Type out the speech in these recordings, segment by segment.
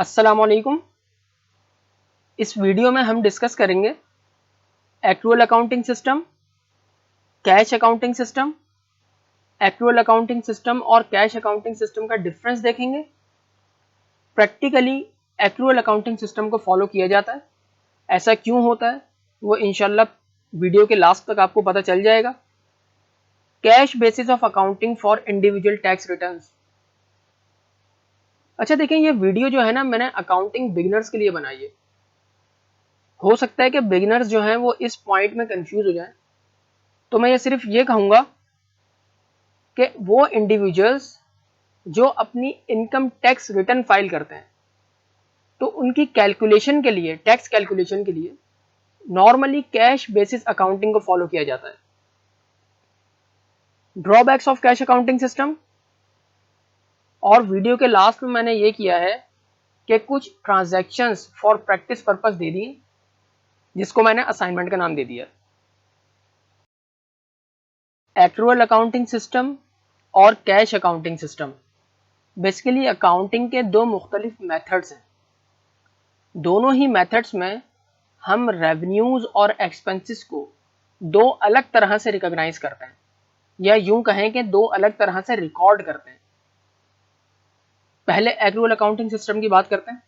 अस्सलामुअलैकुम। इस वीडियो में हम डिस्कस करेंगे accrual accounting system, cash accounting system. Accrual accounting system और कैश अकाउंटिंग सिस्टम का डिफरेंस देखेंगे। प्रैक्टिकली एक्रूअल अकाउंटिंग सिस्टम को फॉलो किया जाता है, ऐसा क्यों होता है वो इंशाल्लाह वीडियो के लास्ट तक आपको पता चल जाएगा। Cash basis of accounting for individual tax returns. अच्छा देखें, ये वीडियो जो है ना, मैंने अकाउंटिंग बिगिनर्स के लिए बनाई है। हो सकता है कि बिगिनर्स जो हैं वो इस पॉइंट में कंफ्यूज हो जाएं, तो मैं ये सिर्फ ये कहूँगा कि वो इंडिविजुअल्स जो अपनी इनकम टैक्स रिटर्न फाइल करते हैं, तो उनकी कैलकुलेशन के लिए, टैक्स कैलकुलेशन के लिए नॉर्मली कैश बेसिस अकाउंटिंग को फॉलो किया जाता है। Drawbacks of cash accounting system, और वीडियो के लास्ट में मैंने ये किया है कि कुछ ट्रांजैक्शंस फॉर प्रैक्टिस पर्पस दे दिए, जिसको मैंने असाइनमेंट का नाम दे दिया। एक्रूअल अकाउंटिंग सिस्टम और cash accounting system basically accounting के दो मुख्तलिफ मेथड्स हैं। दोनों ही मेथड्स में हम रेवेन्यूज और एक्सपेंसेस को दो अलग तरह से रिकॉग्नाइज करते हैं, या यूं कहें कि दो अलग तरह से रिकॉर्ड करते हैं। पहले एक्रूअल अकाउंटिंग सिस्टम की बात करते हैं।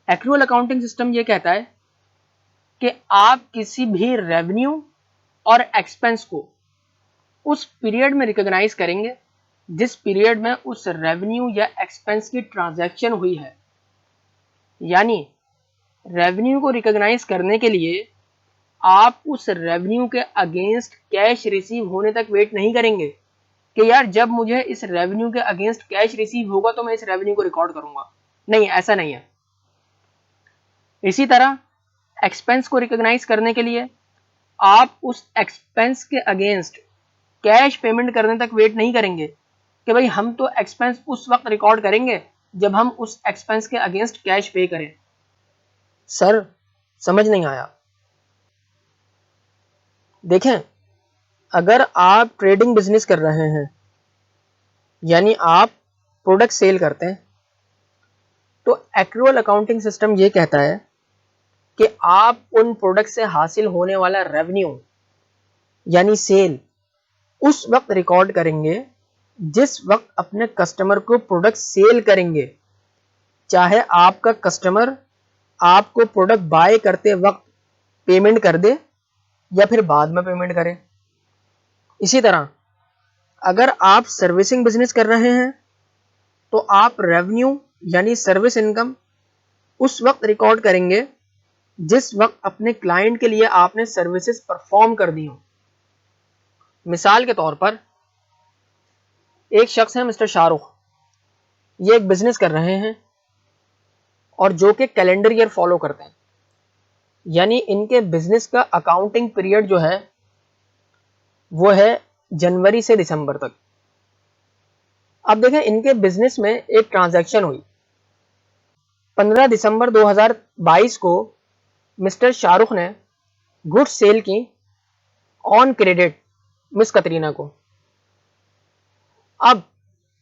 एक्रूअल अकाउंटिंग सिस्टम ये कहता है कि आप किसी भी रेवेन्यू और एक्सपेंस को उस पीरियड में रिकॉग्नाइज करेंगे जिस पीरियड में उस रेवेन्यू या एक्सपेंस की ट्रांजैक्शन हुई है। यानी रेवेन्यू को रिकॉग्नाइज करने के लिए आप उस रेवेन्यू के अगेंस्ट कैश रिसीव होने तक वेट नहीं करेंगे कि यार जब मुझे इस रेवेन्यू के अगेंस्ट कैश रिसीव होगा तो मैं इस रेवेन्यू को रिकॉर्ड करूंगा। नहीं, ऐसा नहीं है। इसी तरह एक्सपेंस को रिकॉग्नाइज करने के लिए आप उस एक्सपेंस के अगेंस्ट कैश पेमेंट करने तक वेट नहीं करेंगे कि भाई हम तो एक्सपेंस उस वक्त रिकॉर्ड करेंगे जब हम उस एक्सपेंस के अगेंस्ट कैश पे करें। सर समझ नहीं आया। देखें, अगर आप ट्रेडिंग बिजनेस कर रहे हैं, यानी आप प्रोडक्ट सेल करते हैं, तो एक्रूअल अकाउंटिंग सिस्टम ये कहता है कि आप उन प्रोडक्ट से हासिल होने वाला रेवेन्यू यानी सेल उस वक्त रिकॉर्ड करेंगे जिस वक्त अपने कस्टमर को प्रोडक्ट सेल करेंगे, चाहे आपका कस्टमर आपको प्रोडक्ट बाय करते वक्त पेमेंट कर दे या फिर बाद में पेमेंट करे। इसी तरह अगर आप सर्विसिंग बिजनेस कर रहे हैं तो आप रेवेन्यू यानी सर्विस इनकम उस वक्त रिकॉर्ड करेंगे जिस वक्त अपने क्लाइंट के लिए आपने सर्विसेज परफॉर्म कर दी हो। मिसाल के तौर पर एक शख्स है मिस्टर शाहरुख, ये एक बिजनेस कर रहे हैं और जो कि कैलेंडर ईयर फॉलो करते हैं, यानी इनके बिजनेस का अकाउंटिंग पीरियड जो है वो है जनवरी से दिसंबर तक। अब देखें, इनके बिजनेस में एक ट्रांजैक्शन हुई 15 दिसंबर 2022 को। मिस्टर शाहरुख ने गुड्स सेल की ऑन क्रेडिट मिस कतरीना को। अब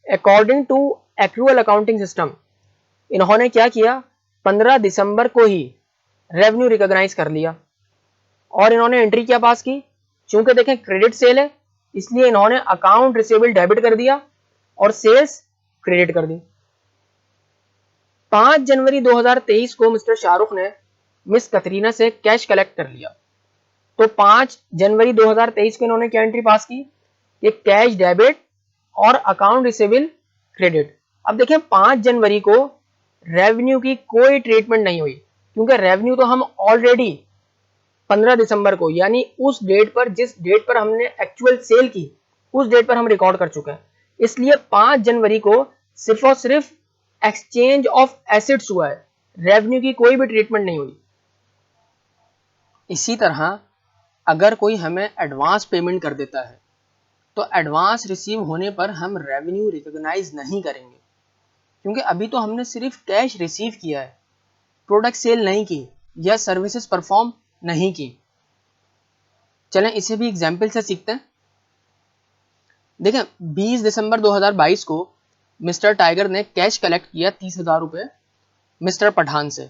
according to accrual accounting system इन्होंने क्या किया, 15 दिसंबर को ही रेवेन्यू रिकॉग्नाइज कर लिया और इन्होंने एंट्री क्या पास की। चूंकि देखें क्रेडिट सेल है, इसलिए इन्होंने अकाउंट रिसीवेबल डेबिट कर दिया और सेल्स क्रेडिट कर दी। 5 जनवरी 2023 को मिस्टर शाहरुख ने मिस कतरीना से कैश कलेक्ट कर लिया, तो 5 जनवरी 2023 को इन्होंने क्या एंट्री पास की, ये कैश डेबिट और अकाउंट रिसीवेबल क्रेडिट। अब देखिए 5 जनवरी को रेवेन्यू की कोई ट्रीटमेंट नहीं हुई, क्योंकि रेवेन्यू तो हम ऑलरेडी 15 दिसंबर को, यानी उस डेट पर, जिस डेट पर हमने एक्चुअल सेल की, उस डेट पर हम रिकॉर्ड कर चुके हैं। इसलिए 5 जनवरी को सिर्फ और सिर्फ एक्सचेंज ऑफ एसेट्स हुआ है, रेवेन्यू की कोई भी ट्रीटमेंट नहीं हुई। इसी तरह अगर कोई हमें एडवांस पेमेंट कर देता है तो एडवांस रिसीव होने पर हम रेवेन्यू रिकॉग्नाइज नहीं करेंगे, क्योंकि अभी तो हमने सिर्फ कैश रिसीव किया है, प्रोडक्ट सेल नहीं की या सर्विसेज परफॉर्म नहीं की। चलें इसे भी एग्जाम्पल से सीखते हैं। देखें 20 दिसंबर 2022 को मिस्टर टाइगर ने कैश कलेक्ट किया 30,000 रुपये मिस्टर पठान से।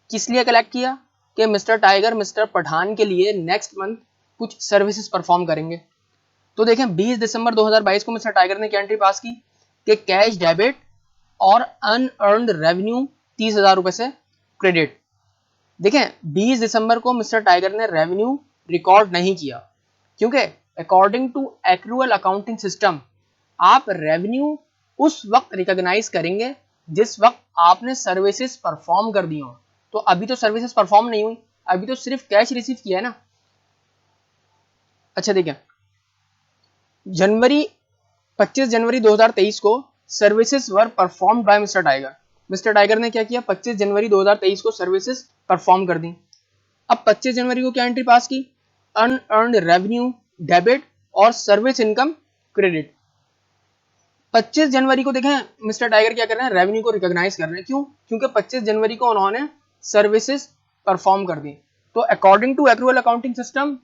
किस लिए कलेक्ट किया? कि मिस्टर टाइगर मिस्टर पठान के लिए नेक्स्ट मंथ कुछ सर्विसेज परफॉर्म करेंगे। तो देखें 20 दिसंबर 2022 को मिस्टर टाइगर ने क्या एंट्री पास की कि कैश डेबिट और अनअर्न्ड रेवेन्यू 30,000 रुपये से क्रेडिट। देखें 20 दिसंबर को मिस्टर टाइगर ने रेवेन्यू रिकॉर्ड नहीं किया, क्योंकि according to accrual accounting system आप रेवेन्यू उस वक्त रिकॉग्नाइज करेंगे जिस वक्त आपने सर्विसेज परफॉर्म कर दी हो। तो अभी तो सर्विसेज परफॉर्म नहीं हुई, अभी तो सिर्फ कैश रिसीव किया है ना। अच्छा देखिए, 25 जनवरी 2023 को services were performed by mister tiger. Mister Tiger ने क्या किया? 25 जनवरी 2023 को सर्विसेज परफॉर्म कर दी। अब 25 जनवरी को क्या एंट्री पास की? अनअर्न्ड रेवेन्यू डेबिट और सर्विस इनकम क्रेडिट। 25 जनवरी को देखें मिस्टर टाइगर क्या कर रहे हैं? रेवेन्यू को रिकॉग्नाइज कर रहे हैं। क्यों? क्योंकि 25 जनवरी को उन्होंने सर्विसेज परफॉर्म कर दी। तो according to accrual accounting system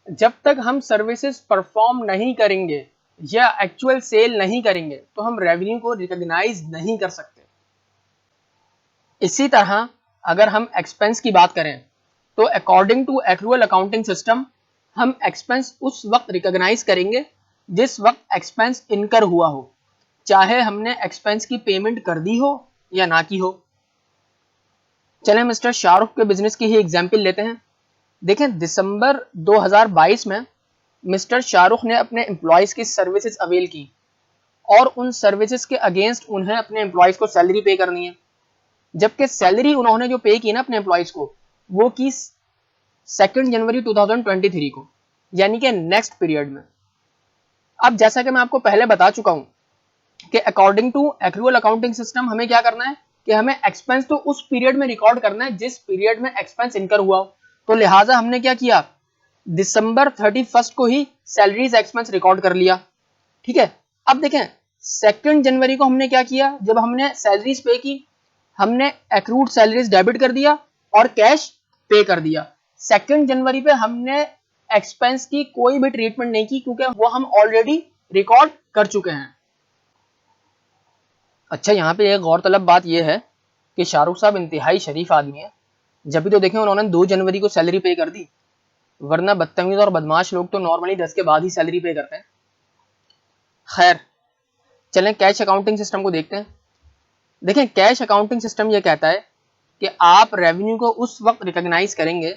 जब तक हम सर्विसेज परफॉर्म नहीं करेंगे या एक्चुअल सेल नहीं करेंगे तो हम रेवेन्यू को रिकॉग्नाइज नहीं कर सकते। इसी तरह अगर हम एक्सपेंस की बात करें तो according to accrual accounting system हम एक्सपेंस उस वक्त रिकॉग्नाइज करेंगे जिस वक्त एक्सपेंस इनकर हुआ हो, चाहे हमने एक्सपेंस की पेमेंट कर दी हो या ना की हो। चलें मिस्टर शाहरुख के बिजनेस की ही एग्जाम्पल लेते हैं। देखें दिसंबर 2022 में मिस्टर शाहरुख ने अपने एम्प्लॉयज की सर्विसेज अवेल की और उन सर्विसेज के अगेंस्ट उन्हें अपने एम्प्लॉयज को सैलरी पे करनी है। जबकि सैलरी उन्होंने जो पे की ना अपने एम्प्लॉयज को, वो की 2 जनवरी 2023 को, यानी कि नेक्स्ट पीरियड में। अब जैसा कि मैं आपको पहले बता चुका हूं कि according to accrual accounting system हमें क्या करना है कि हमें एक्सपेंस तो उस पीरियड में रिकॉर्ड करना है जिस पीरियड में एक्सपेंस इनकर हुआ हो। तो लिहाजा हमने क्या किया? दिसंबर 31 को ही सैलरीज एक्सपेंस रिकॉर्ड कर लिया। ठीक है। अब देखें 2 जनवरी को हमने क्या किया? जब हमने सैलरीज पे की, हमने एक्रूड सैलरीज डेबिट कर दिया और कैश पे कर दिया। 2 जनवरी पे हमने एक्सपेंस की कोई भी ट्रीटमेंट नहीं की क्योंकि वो हम ऑलरेडी रिकॉर्ड कर चुके हैं। अच्छा, यहाँ पे एक गौरतलब बात यह है कि शाहरुख साहब इंतहाई शरीफ आदमी है। जब भी तो देखें उन्होंने 2 जनवरी को सैलरी पे कर दी, वरना बदतमीज और बदमाश लोग तो नॉर्मली 10 के बाद ही सैलरी पे करते हैं। खैर चलें कैश अकाउंटिंग सिस्टम को देखते हैं। देखें कैश अकाउंटिंग सिस्टम यह कहता है कि आप रेवेन्यू को उस वक्त रिकॉग्नाइज करेंगे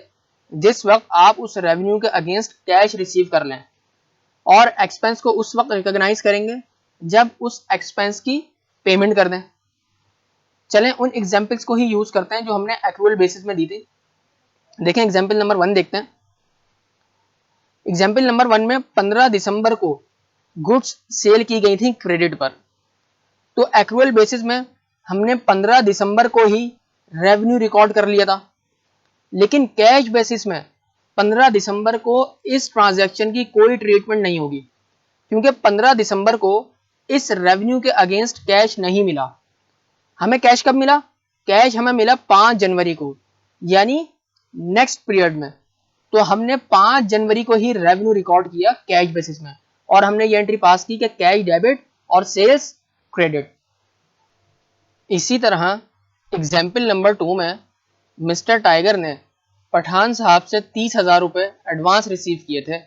जिस वक्त आप उस रेवेन्यू के अगेंस्ट कैश रिसीव कर लें, और एक्सपेंस को उस वक्त रिकॉग्नाइज करेंगे जब उस एक्सपेंस की पेमेंट कर दें। चलें उन एग्जाम्पल्स को ही यूज करते हैं जो हमने एक्रूअल बेसिस में दी थी। देखें एग्जाम्पल नंबर 1 देखते हैं। एग्जाम्पल नंबर 1 में 15 दिसंबर को गुड्स सेल की गई थी क्रेडिट पर। तो एक्रूअल बेसिस में हमने 15 दिसंबर को ही रेवेन्यू रिकॉर्ड कर लिया था, लेकिन कैश बेसिस में 15 दिसंबर को इस ट्रांजैक्शन की कोई ट्रीटमेंट नहीं होगी, क्योंकि 15 दिसंबर को इस रेवेन्यू के अगेंस्ट कैश नहीं मिला। हमें कैश कब मिला? कैश हमें मिला 5 जनवरी को, यानी नेक्स्ट पीरियड में। तो हमने 5 जनवरी को ही रेवेन्यू रिकॉर्ड किया कैश बेसिस में, और हमने ये एंट्री पास की कि कैश डेबिट और सेल्स क्रेडिट। इसी तरह एग्जाम्पल नंबर 2 में मिस्टर टाइगर ने पठान साहब से 30,000 रुपये एडवांस रिसीव किए थे।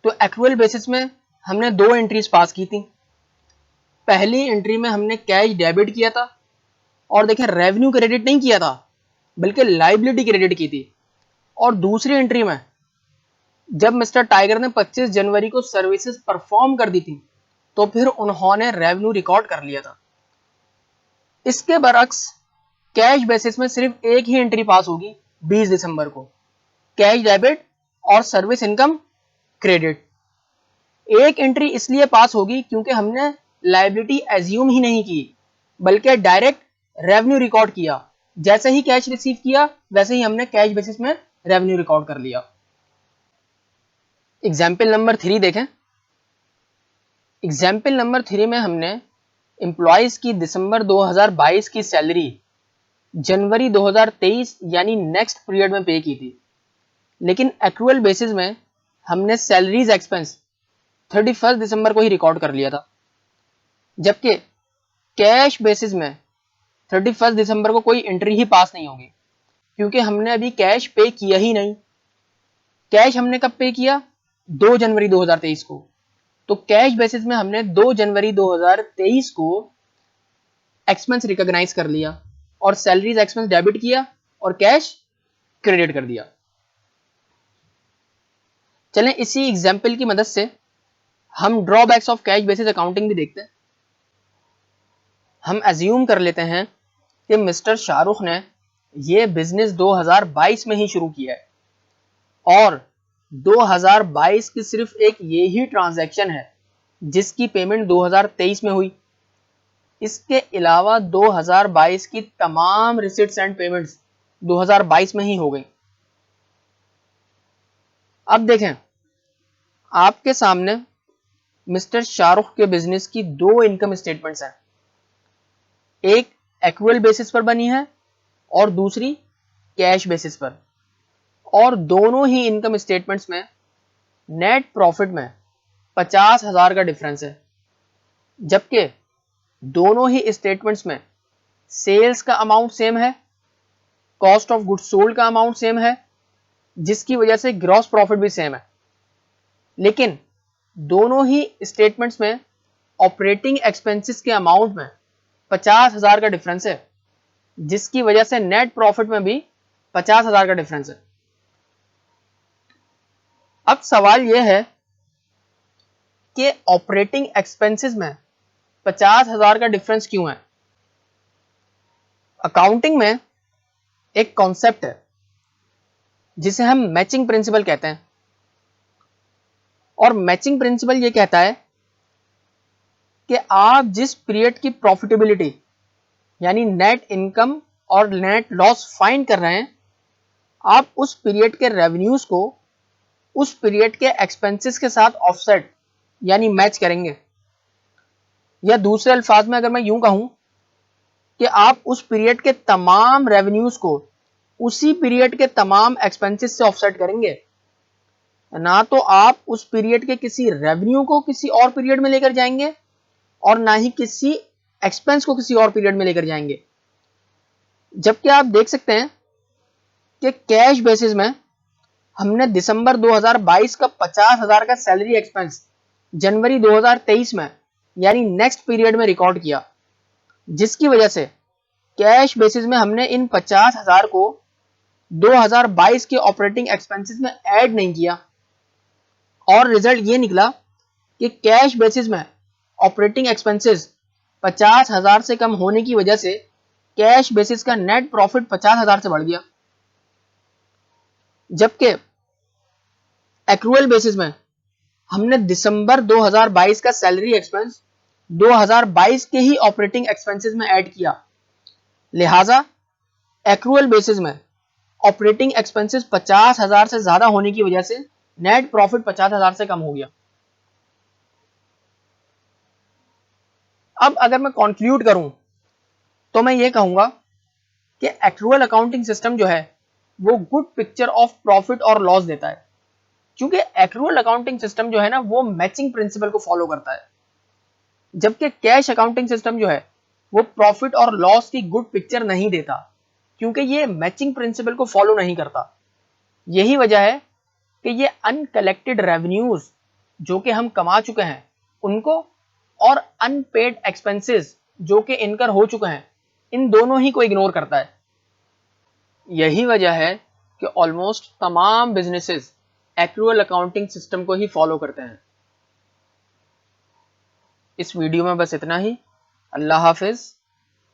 तो एक्रूअल बेसिस में हमने 2 एंट्रीज पास की थी। पहली एंट्री में हमने कैश डेबिट किया था और देखें रेवेन्यू क्रेडिट नहीं किया था, बल्कि लाइबिलिटी क्रेडिट की थी। और दूसरी एंट्री में जब मिस्टर टाइगर ने 25 जनवरी को सर्विसेज परफॉर्म कर दी थी, तो फिर उन्होंने रेवेन्यू रिकॉर्ड कर लिया था। इसके बरक्स कैश बेसिस में सिर्फ एक ही एंट्री पास होगी 20 दिसंबर को, कैश डेबिट और सर्विस इनकम क्रेडिट। एक एंट्री इसलिए पास होगी क्योंकि हमने लायबिलिटी एज्यूम ही नहीं की, बल्कि डायरेक्ट रेवेन्यू रिकॉर्ड किया। जैसे ही कैश रिसीव किया वैसे ही हमने कैश बेसिस में रेवेन्यू रिकॉर्ड कर लिया। एग्जाम्पल नंबर 3 देखें। एग्जाम्पल नंबर 3 में हमने एम्प्लॉयज की दिसंबर 2022 की सैलरी जनवरी 2023 यानी नेक्स्ट पीरियड में पे की थी, लेकिन एक्रूअल बेसिस में हमने सैलरीज एक्सपेंस 31 दिसंबर को ही रिकॉर्ड कर लिया था। जबकि कैश बेसिस में 31 दिसंबर को कोई एंट्री ही पास नहीं होगी, क्योंकि हमने अभी कैश पे किया ही नहीं। कैश हमने कब पे किया? 2 जनवरी 2023 को। तो कैश बेसिस में हमने 2 जनवरी 2023 को एक्सपेंस रिकॉग्नाइज कर लिया और सैलरीज एक्सपेंस डेबिट किया और कैश क्रेडिट कर दिया। चलें इसी एग्जाम्पल की मदद से हम drawbacks of cash basis accounting भी देखते हैं। हम एज्यूम कर लेते हैं कि मिस्टर शाहरुख ने ये बिजनेस 2022 में ही शुरू किया है और 2022 की सिर्फ एक ये ही ट्रांजैक्शन है जिसकी पेमेंट 2023 में हुई। इसके अलावा 2022 की तमाम रिसिट्स एंड पेमेंट्स 2022 में ही हो गई। अब देखें, आपके सामने मिस्टर शाहरुख के बिजनेस की 2 इनकम स्टेटमेंट्स हैं, एक एक्रुअल बेसिस पर बनी है और दूसरी कैश बेसिस पर, और दोनों ही इनकम स्टेटमेंट्स में नेट प्रॉफिट में 50,000 का डिफरेंस है, जबकि दोनों ही स्टेटमेंट्स में सेल्स का अमाउंट सेम है, कॉस्ट ऑफ गुड्स सोल्ड का अमाउंट सेम है, जिसकी वजह से ग्रॉस प्रॉफिट भी सेम है। लेकिन दोनों ही स्टेटमेंट्स में ऑपरेटिंग एक्सपेंसेस के अमाउंट में 50,000 का डिफरेंस है, जिसकी वजह से नेट प्रॉफिट में भी 50,000 का डिफरेंस है। अब सवाल यह है कि ऑपरेटिंग एक्सपेंसेस में 50,000 का डिफरेंस क्यों है? अकाउंटिंग में एक कॉन्सेप्ट है जिसे हम मैचिंग प्रिंसिपल कहते हैं, और मैचिंग प्रिंसिपल ये कहता है कि आप जिस पीरियड की प्रॉफिटेबिलिटी यानी नेट इनकम और नेट लॉस फाइंड कर रहे हैं, आप उस पीरियड के रेवेन्यूज को उस पीरियड के एक्सपेंसेस के साथ ऑफसेट यानी मैच करेंगे। या दूसरे अल्फाज में अगर मैं यूं कहूं कि आप उस पीरियड के तमाम रेवेन्यूज को उसी पीरियड के तमाम एक्सपेंसेस से ऑफसेट करेंगे, ना तो आप उस पीरियड के किसी रेवेन्यू को किसी और पीरियड में लेकर जाएंगे और ना ही किसी एक्सपेंस को किसी और पीरियड में लेकर जाएंगे। जबकि आप देख सकते हैं कि कैश बेसिस में हमने दिसंबर 2022 का 50,000 का सैलरी एक्सपेंस जनवरी 2023 में यानी नेक्स्ट पीरियड में रिकॉर्ड किया, जिसकी वजह से कैश बेसिस में हमने इन 50,000 को 2022 के ऑपरेटिंग एक्सपेंसेस में ऐड नहीं किया, और रिजल्ट ये निकला कि कैश बेसिस में ऑपरेटिंग एक्सपेंसेस 50,000 से कम होने की वजह से कैश बेसिस का नेट प्रॉफिट 50,000 से बढ़ गया। जबकि एक्रुअल बेसिस में हमने दिसंबर 2022 का सैलरी एक्सपेंस 2022 के ही ऑपरेटिंग एक्सपेंसेस में ऐड किया, लिहाजा एक्रुअल बेसिस में ऑपरेटिंग एक्सपेंसेस 50,000 से ज्यादा होने की वजह से नेट प्रॉफिट 50,000 से कम हो गया। अब अगर मैं कंक्लूड करूं तो मैं ये कहूंगा कि एक्रुअल अकाउंटिंग सिस्टम जो है वो गुड पिक्चर ऑफ प्रॉफिट और लॉस देता है, क्योंकि एक्रुअल अकाउंटिंग सिस्टम जो है ना वो मैचिंग प्रिंसिपल को फॉलो करता है, जबकि कैश अकाउंटिंग सिस्टम जो है वो प्रॉफिट और लॉस की गुड पिक्चर नहीं देता, क्योंकि ये मैचिंग प्रिंसिपल को फॉलो नहीं करता। यही वजह है कि ये अनकलेक्टेड रेवेन्यूज जो कि हम कमा चुके हैं उनको और अनपेड एक्सपेंसेस जो कि इनकर हो चुके हैं, इन दोनों ही को इग्नोर करता है। यही वजह है कि ऑलमोस्ट तमाम बिजनेसेस एक्रुअल अकाउंटिंग सिस्टम को ही फॉलो करते हैं। इस वीडियो में बस इतना ही। अल्लाह हाफिज।